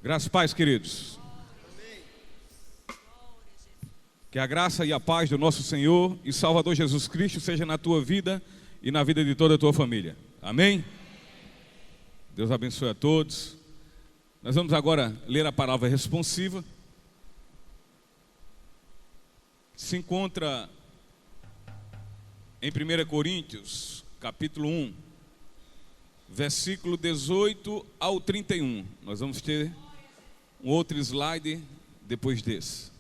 Graças e paz, queridos. Que a graça e a paz do nosso Senhor e Salvador Jesus Cristo seja na tua vida e na vida de toda a tua família. Amém? Deus abençoe a todos. Nós vamos agora ler a palavra responsiva. Se encontra em 1 Coríntios, capítulo 1, versículo 18 ao 31. Nós vamos ter um outro slide depois desse.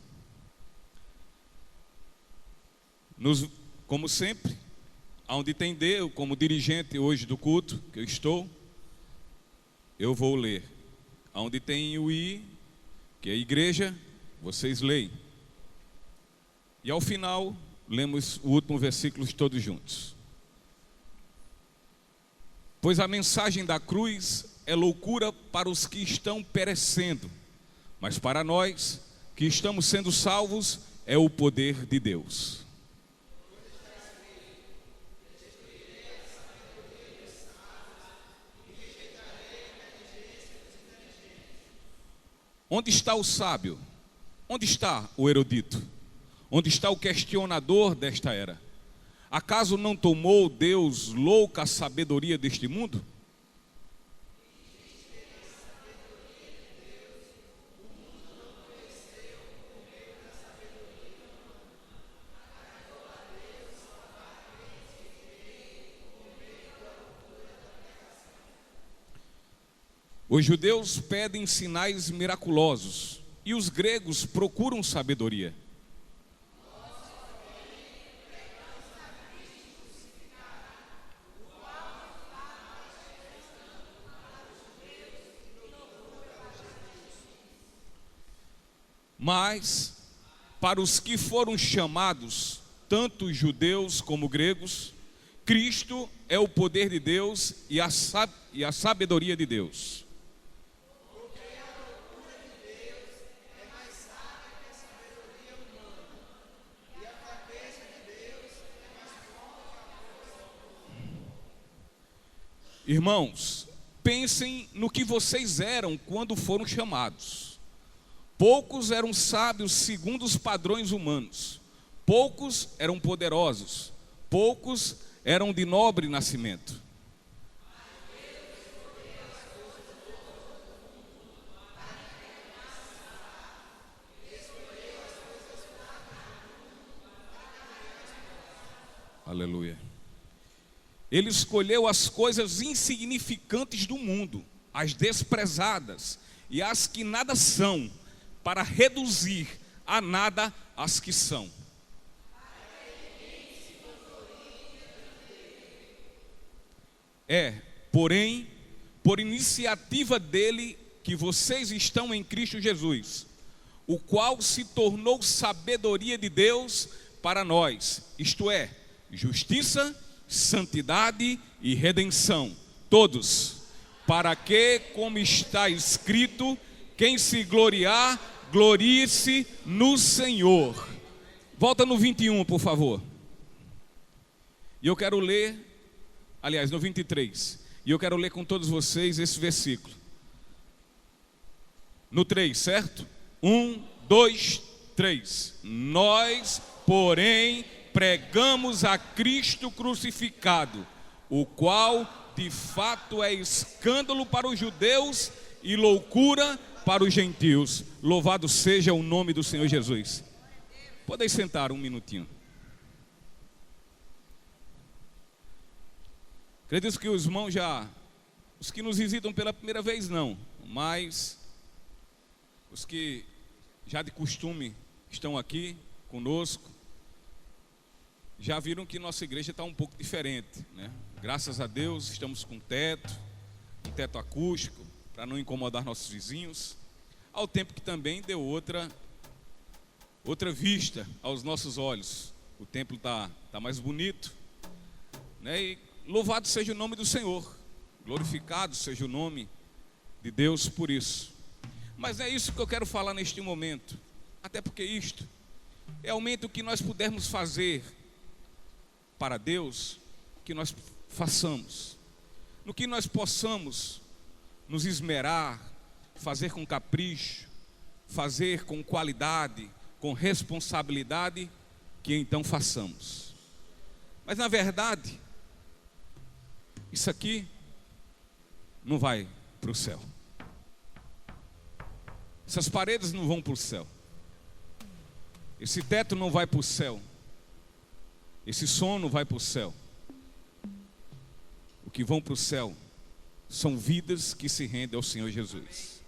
Como sempre, onde tem D, eu como dirigente hoje do culto, que eu estou, eu vou ler. Onde tem o I, que é a igreja, vocês leem. E ao final, lemos o último versículo todos juntos. Pois a mensagem da cruz é loucura para os que estão perecendo, mas para nós, que estamos sendo salvos, é o poder de Deus. Onde está o sábio? Onde está o erudito? Onde está o questionador desta era? Acaso não tomou Deus louca a sabedoria deste mundo? Os judeus pedem sinais miraculosos e os gregos procuram sabedoria. Mas, para os que foram chamados, tanto judeus como gregos, Cristo é o poder de Deus e a sabedoria de Deus. Irmãos, pensem no que vocês eram quando foram chamados. Poucos eram sábios segundo os padrões humanos, poucos eram poderosos, poucos eram de nobre nascimento. Aleluia. Ele escolheu as coisas insignificantes do mundo, as desprezadas e as que nada são, para reduzir a nada as que são. Porém, por iniciativa dele que vocês estão em Cristo Jesus, o qual se tornou sabedoria de Deus para nós, isto é, justiça, santidade e redenção, todos, para que, como está escrito, quem se gloriar, glorie-se no Senhor. Volta no 21, por favor. E eu quero ler, aliás, no 23, e eu quero ler com todos vocês esse versículo. No 3, certo? 1, 2, 3. Nós, porém, pregamos a Cristo crucificado, o qual de fato é escândalo para os judeus e loucura para os gentios. Louvado seja o nome do Senhor Jesus. Podem sentar um minutinho. Acredito que os irmãos os que nos visitam pela primeira vez não, mas os que já de costume estão aqui conosco, já viram que nossa igreja está um pouco diferente, né? Graças a Deus estamos com um teto acústico, para não incomodar nossos vizinhos, ao tempo que também deu outra vista aos nossos olhos. O templo está mais bonito, né? E louvado seja o nome do Senhor, glorificado seja o nome de Deus por isso. Mas é isso que eu quero falar neste momento, até porque isto é aumento que nós pudermos fazer para Deus, que nós façamos, no que nós possamos nos esmerar, fazer com capricho, fazer com qualidade, com responsabilidade, que então façamos. Mas na verdade, isso aqui não vai para o céu. Essas paredes não vão para o céu. Esse teto não vai para o céu. Esse som não vai para o céu. O que vão para o céu são vidas que se rendem ao Senhor Jesus.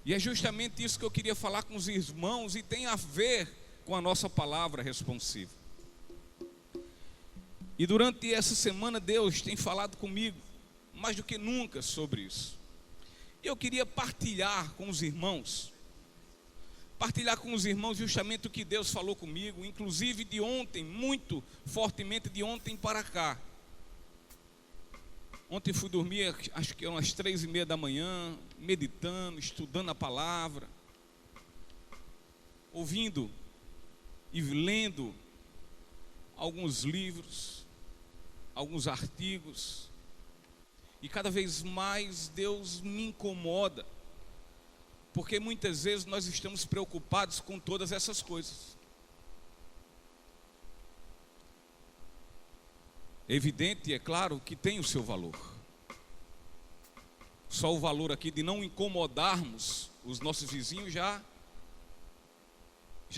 E é justamente isso que eu queria falar com os irmãos, e tem a ver com a nossa palavra responsiva. E durante essa semana Deus tem falado comigo mais do que nunca sobre isso. E eu queria partilhar com os irmãos justamente o que Deus falou comigo, inclusive de ontem, muito fortemente de ontem para cá. Ontem fui dormir, acho que umas 3:30 da manhã, meditando, estudando a palavra, ouvindo e lendo alguns livros, alguns artigos, e cada vez mais Deus me incomoda, porque muitas vezes nós estamos preocupados com todas essas coisas. É evidente, é claro, que tem o seu valor. Só o valor aqui de não incomodarmos os nossos vizinhos já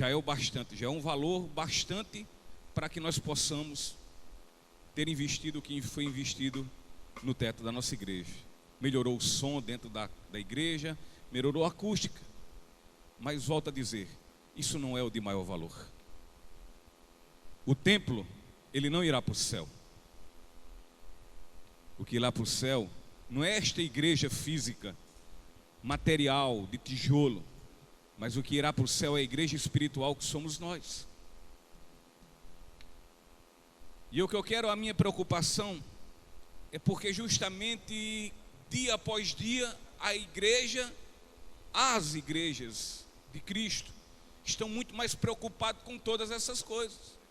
é o bastante, já é um valor bastante para que nós possamos ter investido o que foi investido no teto da nossa igreja. Melhorou o som dentro da igreja, melhorou a acústica, mas volto a dizer, isso não é o de maior valor. O templo, ele não irá para o céu. O que irá para o céu não é esta igreja física, material, de tijolo, mas o que irá para o céu é a igreja espiritual que somos nós. E o que eu quero, a minha preocupação, é porque justamente dia após dia as igrejas de Cristo estão muito mais preocupadas com todas essas coisas.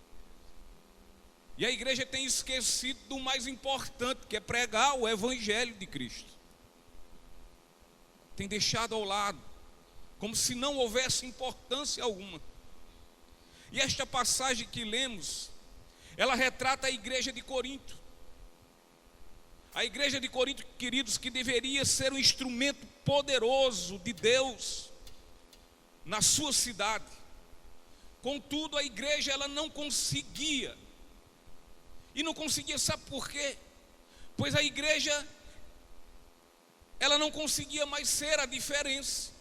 E a igreja tem esquecido do mais importante, que é pregar o evangelho de Cristo. Tem deixado ao lado, como se não houvesse importância alguma. E esta passagem que lemos, ela retrata a igreja de Corinto. A igreja de Corinto, queridos, que deveria ser um instrumento poderoso de Deus na sua cidade. Contudo, a igreja ela não conseguia. E não conseguia, sabe por quê? Pois a igreja ela não conseguia mais ser a diferença.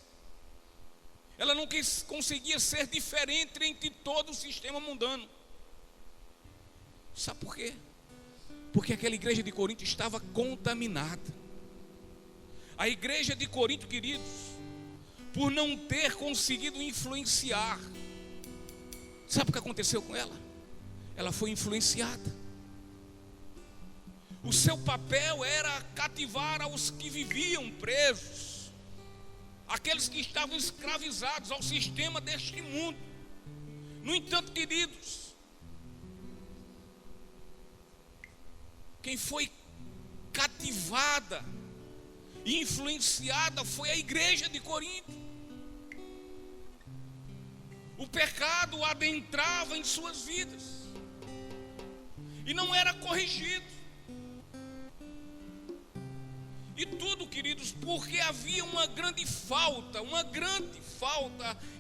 Ela não conseguia ser diferente entre todo o sistema mundano. Sabe por quê? Porque aquela igreja de Corinto estava contaminada. A igreja de Corinto, queridos, por não ter conseguido influenciar, sabe o que aconteceu com ela? Ela foi influenciada. O seu papel era cativar aos que viviam presos, aqueles que estavam escravizados ao sistema deste mundo. No entanto, queridos, quem foi cativada e influenciada foi a igreja de Corinto. O pecado adentrava em suas vidas e não era corrigido. E tudo, queridos, porque havia uma grande falta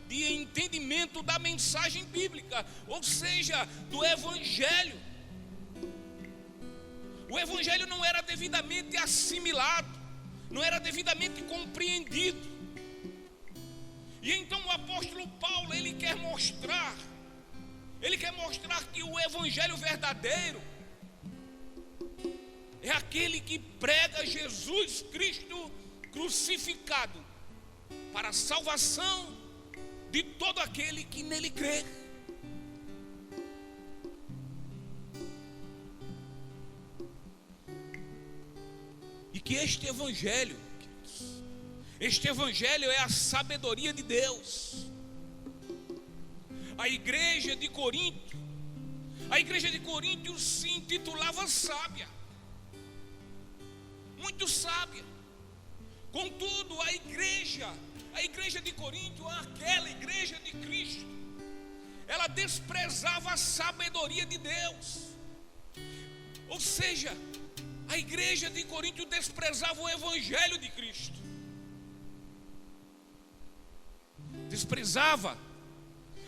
de entendimento da mensagem bíblica, ou seja, do evangelho. O evangelho não era devidamente assimilado, não era devidamente compreendido. E então o apóstolo Paulo, ele quer mostrar que o evangelho verdadeiro é aquele que prega Jesus Cristo crucificado para a salvação de todo aquele que nele crê. E que este evangelho é a sabedoria de Deus. A igreja de Corinto se intitulava sábia, muito sábia. Contudo, a igreja de Corinto, aquela igreja de Cristo, ela desprezava a sabedoria de Deus. Ou seja, a igreja de Corinto desprezava o evangelho de Cristo. Desprezava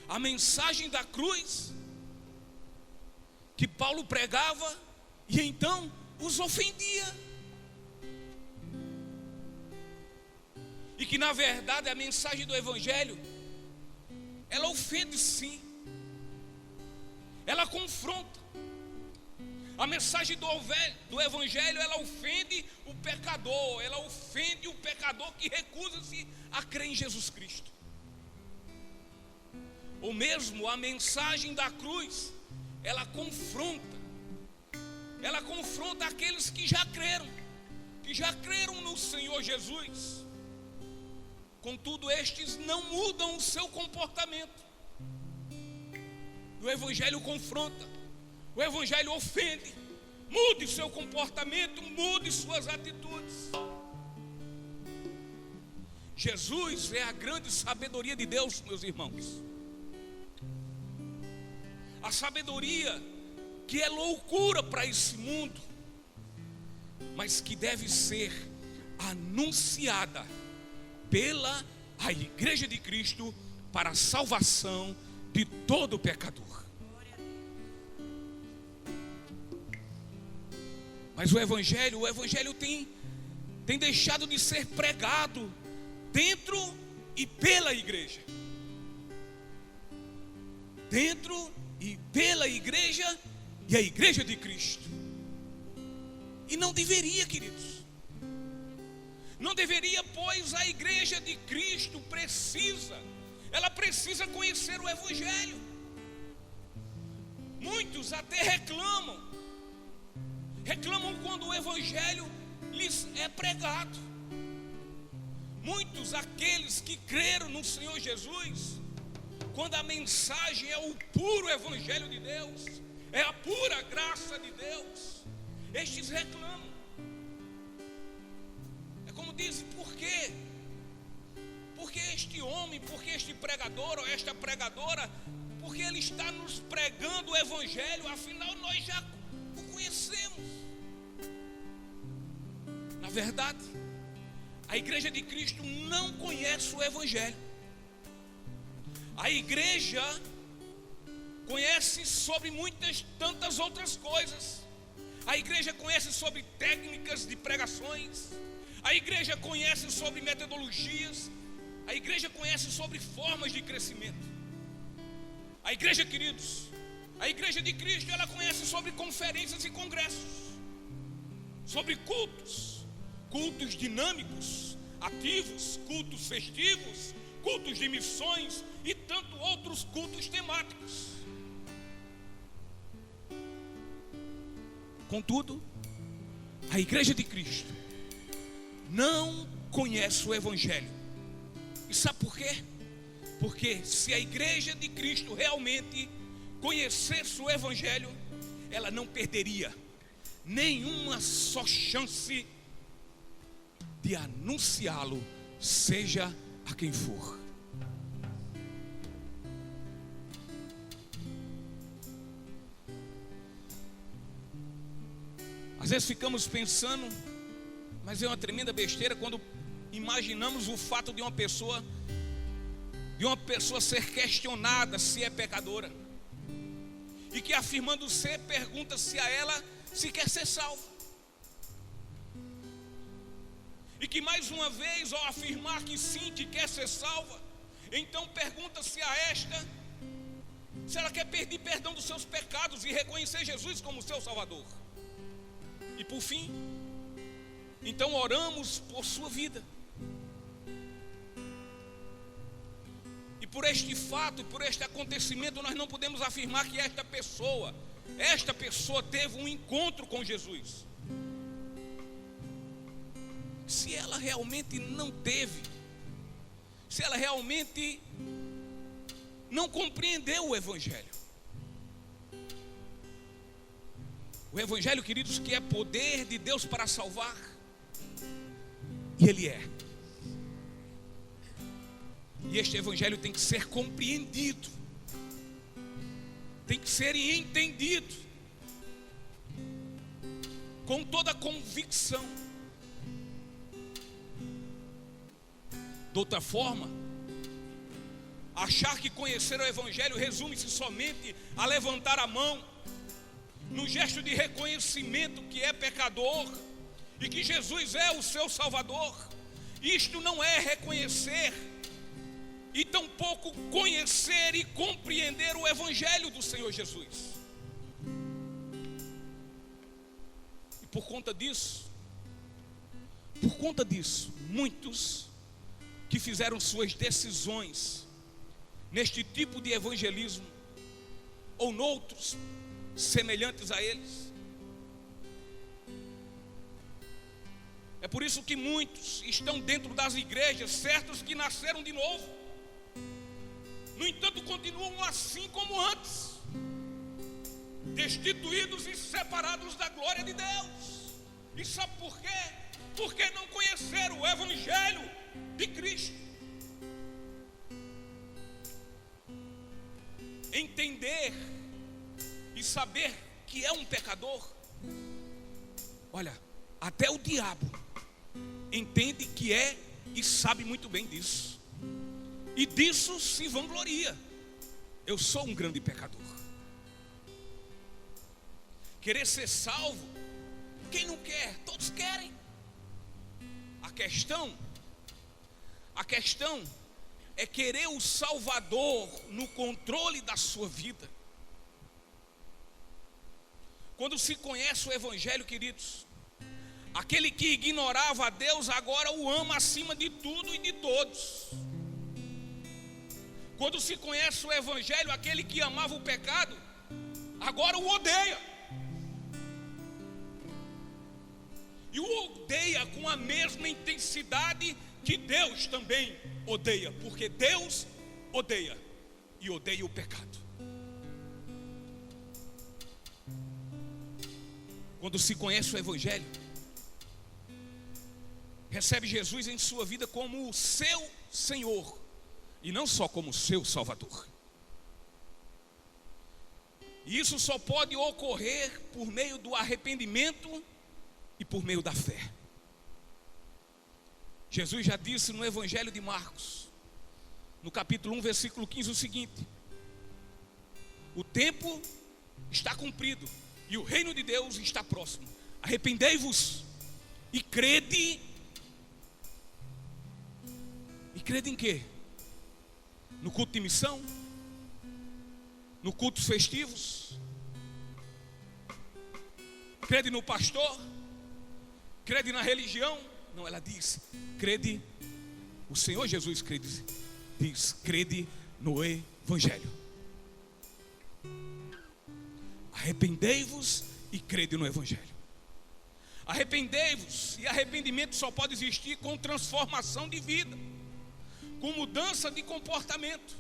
a mensagem da cruz que Paulo pregava, e então os ofendia. E que na verdade a mensagem do evangelho, ela ofende sim, ela confronta. A mensagem do evangelho, ela ofende o pecador, ela ofende o pecador que recusa-se a crer em Jesus Cristo. Ou mesmo a mensagem da cruz, ela confronta aqueles que já creram no Senhor Jesus. Contudo, estes não mudam o seu comportamento. O evangelho confronta, o evangelho ofende. Mude seu comportamento, mude suas atitudes. Jesus é a grande sabedoria de Deus, meus irmãos. A sabedoria que é loucura para esse mundo, mas que deve ser anunciada pela a igreja de Cristo para a salvação de todo pecador. Mas o evangelho tem deixado de ser pregado dentro e pela igreja. Dentro e pela igreja e a igreja de Cristo. E não deveria, queridos. Não deveria, pois a igreja de Cristo precisa conhecer o evangelho. Muitos até reclamam quando o evangelho lhes é pregado. Muitos, aqueles que creram no Senhor Jesus, quando a mensagem é o puro evangelho de Deus, é a pura graça de Deus, estes reclamam. É como dizem, por quê? Porque este homem, porque este pregador ou esta pregadora, porque ele está nos pregando o evangelho, afinal nós já o conhecemos. Na verdade, a igreja de Cristo não conhece o evangelho. A igreja conhece sobre tantas outras coisas. A igreja conhece sobre técnicas de pregações. A igreja conhece sobre metodologias. A igreja conhece sobre formas de crescimento. A igreja, queridos, a igreja de Cristo, ela conhece sobre conferências e congressos, sobre cultos dinâmicos, ativos, cultos festivos, cultos de missões e tanto outros cultos temáticos. Contudo, a igreja de Cristo não conhece o evangelho. E sabe por quê? Porque se a igreja de Cristo realmente conhecesse o evangelho, ela não perderia nenhuma só chance de anunciá-lo, seja a quem for. Às vezes ficamos pensando, mas é uma tremenda besteira quando imaginamos o fato de uma pessoa ser questionada se é pecadora, e que afirmando ser, pergunta-se a ela se quer ser salva, e que mais uma vez, ao afirmar que sim, que quer ser salva, então pergunta-se a esta se ela quer pedir perdão dos seus pecados e reconhecer Jesus como seu Salvador. E por fim, então oramos por sua vida. E por este fato, e por este acontecimento, nós não podemos afirmar que esta pessoa teve um encontro com Jesus. Se ela realmente não teve, se ela realmente não compreendeu o evangelho. O evangelho, queridos, que é poder de Deus para salvar. E ele é. E este evangelho tem que ser compreendido, tem que ser entendido com toda convicção. De outra forma, achar que conhecer o evangelho resume-se somente a levantar a mão no gesto de reconhecimento que é pecador e que Jesus é o seu Salvador. Isto não é reconhecer e tampouco conhecer e compreender o evangelho do Senhor Jesus. E por conta disso, muitos que fizeram suas decisões neste tipo de evangelismo ou noutros semelhantes a eles, é por isso que muitos estão dentro das igrejas, certos que nasceram de novo, no entanto continuam assim como antes, destituídos e separados da glória de Deus. E sabe por quê? Porque não conheceram o evangelho de Cristo. Entender e saber que é um pecador. Olha, até o diabo entende que é e sabe muito bem disso, e disso se vangloria. Eu sou um grande pecador. Querer ser salvo, quem não quer? Todos querem. A questão é querer o Salvador no controle da sua vida. Quando se conhece o evangelho, queridos, aquele que ignorava a Deus agora o ama acima de tudo e de todos. Quando se conhece o evangelho, aquele que amava o pecado agora o odeia. E o odeia com a mesma intensidade que Deus também odeia, porque Deus odeia e odeia o pecado. Quando se conhece o evangelho, recebe Jesus em sua vida como o seu Senhor e não só como o seu Salvador. E isso só pode ocorrer por meio do arrependimento e por meio da fé. Jesus já disse no Evangelho de Marcos, no capítulo 1, versículo 15, o seguinte: o tempo está cumprido e o reino de Deus está próximo. Arrependei-vos e crede. E crede em quê? No culto de missão? No cultos festivos? Crede no pastor? Crede na religião? Não, ela diz, crede. O Senhor Jesus diz, crede no evangelho. Arrependei-vos e crede no evangelho. Arrependei-vos, e arrependimento só pode existir com transformação de vida, com mudança de comportamento.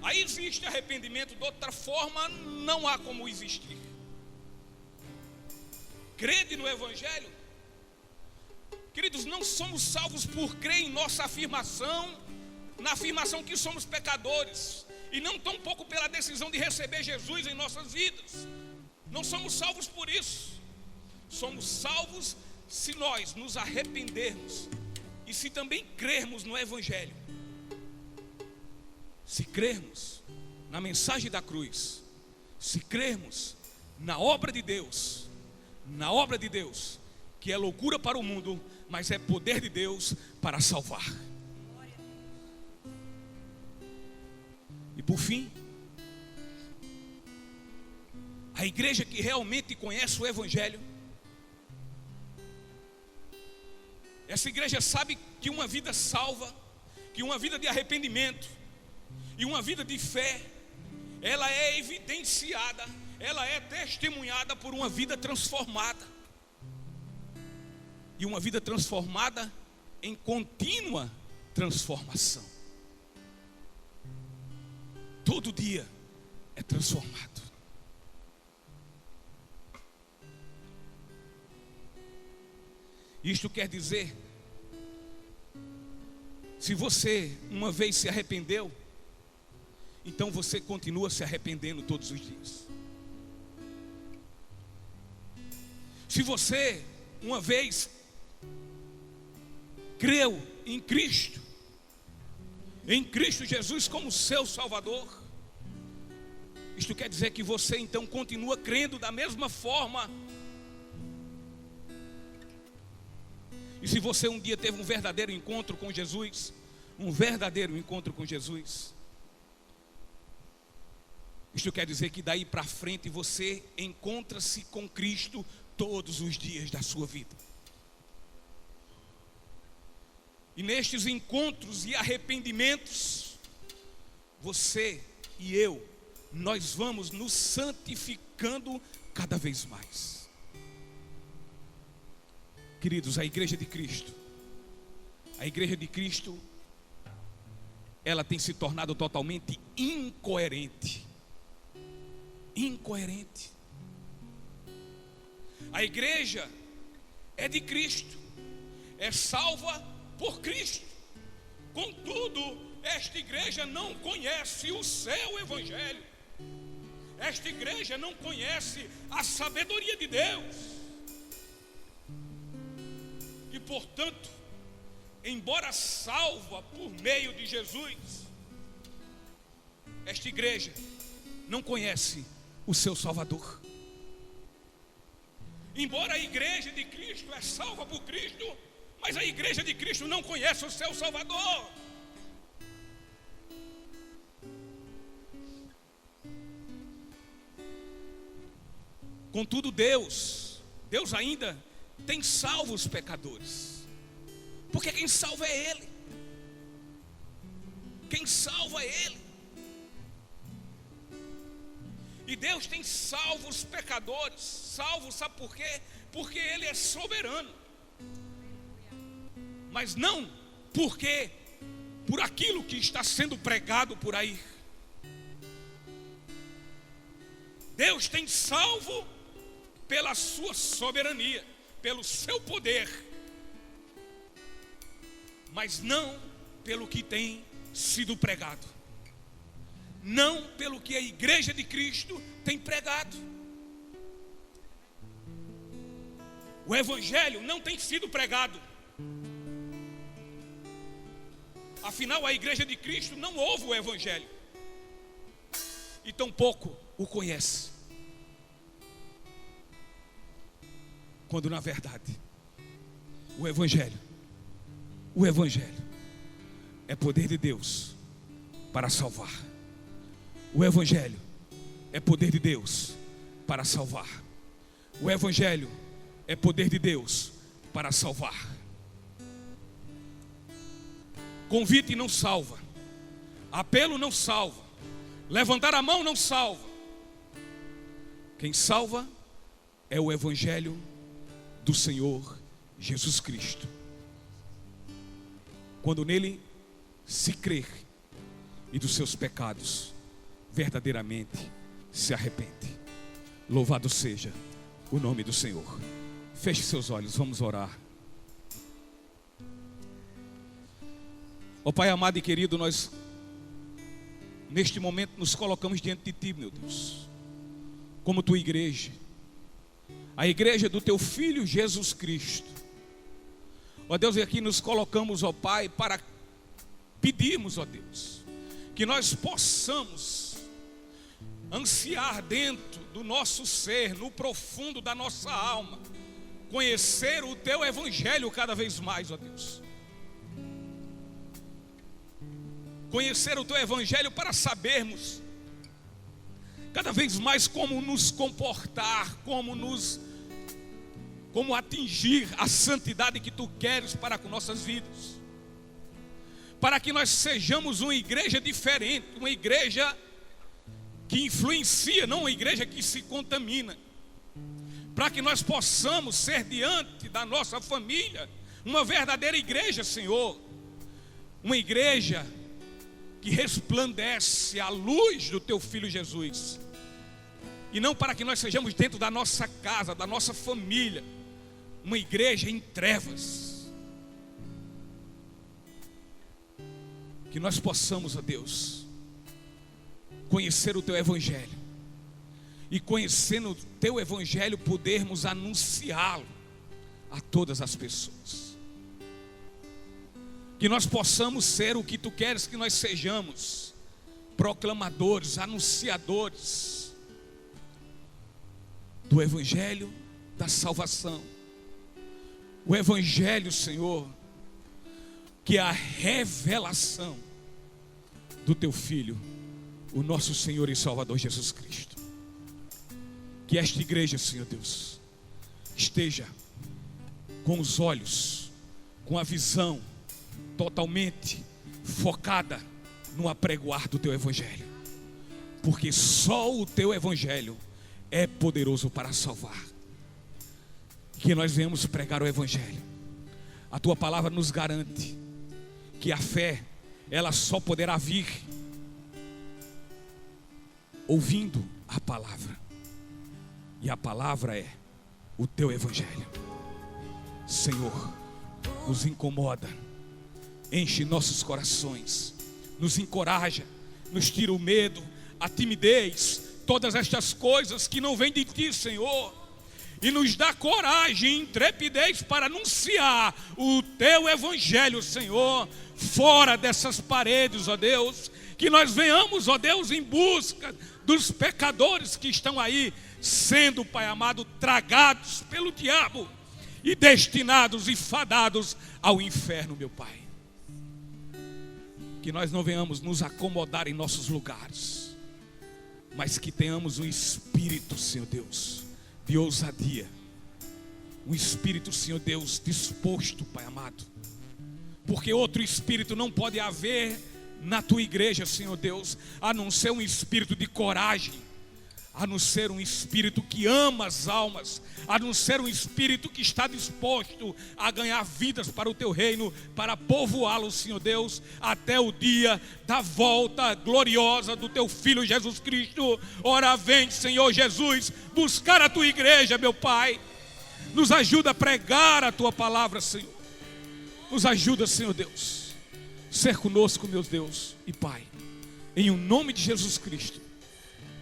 Aí existe arrependimento, de outra forma não há como existir. Crede no evangelho. Queridos, não somos salvos por crer em nossa afirmação, na afirmação que somos pecadores, e não tão pouco pela decisão de receber Jesus em nossas vidas. Não somos salvos por isso. Somos salvos se nós nos arrependermos e se também crermos no evangelho. Se crermos na mensagem da cruz, se crermos na obra de Deus, que é loucura para o mundo, mas é poder de Deus para salvar. E por fim, a igreja que realmente conhece o evangelho, essa igreja sabe que uma vida salva, que uma vida de arrependimento e uma vida de fé, ela é evidenciada, ela é testemunhada por uma vida transformada. E uma vida transformada em contínua transformação. Todo dia é transformado. Isto quer dizer Se você uma vez se arrependeu, então você continua se arrependendo todos os dias. Se você uma vez creu em Cristo Jesus como seu Salvador, isto quer dizer que você então continua crendo da mesma forma. E se você um dia teve um verdadeiro encontro com Jesus, isto quer dizer que daí para frente você encontra-se com Cristo todos os dias da sua vida. E nestes encontros e arrependimentos, você e eu, nós vamos nos santificando cada vez mais. Queridos, a igreja de Cristo, ela tem se tornado totalmente incoerente. A igreja é de Cristo, é salva por Cristo. Contudo, esta igreja não conhece o seu evangelho. Esta igreja não conhece a sabedoria de Deus. E portanto, embora salva por meio de Jesus, esta igreja não conhece o seu Salvador. Embora a igreja de Cristo é salva por Cristo, mas a igreja de Cristo não conhece o seu Salvador. Contudo, Deus ainda tem salvo os pecadores, porque quem salva é Ele. E Deus tem salvo os pecadores. Salvo, sabe por quê? Porque Ele é soberano. Mas não porque por aquilo que está sendo pregado por aí. Deus tem salvo pela sua soberania, pelo seu poder, mas não pelo que tem sido pregado, não pelo que a igreja de Cristo tem pregado. O evangelho não tem sido pregado. Afinal, a igreja de Cristo não ouve o evangelho e tampouco o conhece, quando na verdade o evangelho é poder de Deus para salvar. O evangelho é poder de Deus para salvar. O evangelho é poder de Deus para salvar. Convite não salva, apelo não salva, levantar a mão não salva. Quem salva é o evangelho do Senhor Jesus Cristo. Quando nele se crer e dos seus pecados verdadeiramente se arrepende. Louvado seja o nome do Senhor. Feche seus olhos, vamos orar. Ó Pai amado e querido, nós neste momento nos colocamos diante de Ti, meu Deus, como Tua igreja, a igreja do Teu Filho Jesus Cristo. Ó Deus, e aqui nos colocamos, ó Pai, para pedirmos, ó Deus, que nós possamos ansiar dentro do nosso ser, no profundo da nossa alma, conhecer o Teu evangelho cada vez mais, ó Deus. Conhecer o Teu evangelho para sabermos cada vez mais como nos comportar, como atingir a santidade que Tu queres para com nossas vidas, para que nós sejamos uma igreja diferente, uma igreja que influencia, não uma igreja que se contamina, para que nós possamos ser diante da nossa família uma verdadeira igreja, Senhor, uma igreja que resplandece a luz do Teu Filho Jesus, e não para que nós sejamos dentro da nossa casa, da nossa família, uma igreja em trevas. Que nós possamos, ó Deus, conhecer o Teu Evangelho. E conhecendo o Teu Evangelho, podermos anunciá-lo a todas as pessoas. Que nós possamos ser o que Tu queres que nós sejamos. Proclamadores, anunciadores do Evangelho da salvação. O Evangelho, Senhor, que é a revelação do Teu Filho, o nosso Senhor e Salvador Jesus Cristo. Que esta igreja, Senhor Deus, esteja com os olhos, com a visão totalmente focada no apregoar do Teu Evangelho. Porque só o Teu Evangelho é poderoso para salvar. Que nós venhamos pregar o Evangelho. A Tua palavra nos garante que a fé, ela só poderá vir ouvindo a palavra. E a palavra é o Teu Evangelho. Senhor, nos incomoda, enche nossos corações, nos encoraja, nos tira o medo, a timidez, todas estas coisas que não vêm de Ti, Senhor, e nos dá coragem e intrepidez para anunciar o Teu Evangelho, Senhor, fora dessas paredes, ó Deus. Que nós venhamos, ó Deus, em busca dos pecadores que estão aí sendo, Pai amado, tragados pelo diabo e destinados e fadados ao inferno, meu Pai. Que nós não venhamos nos acomodar em nossos lugares, mas que tenhamos um espírito, Senhor Deus, de ousadia. Um espírito, Senhor Deus, disposto, Pai amado. Porque outro espírito não pode haver na Tua igreja, Senhor Deus, a não ser um espírito de coragem, a não ser um espírito que ama as almas, a não ser um espírito que está disposto a ganhar vidas para o Teu reino, para povoá-lo, Senhor Deus, até o dia da volta gloriosa do Teu Filho Jesus Cristo. Ora vem, Senhor Jesus, buscar a Tua igreja, meu Pai. Nos ajuda a pregar a Tua palavra, Senhor. Nos ajuda, Senhor Deus, ser conosco, meu Deus e Pai, em o nome de Jesus Cristo.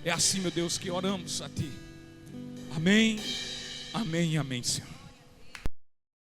É assim, meu Deus, que oramos a Ti. Amém, amém e amém, Senhor.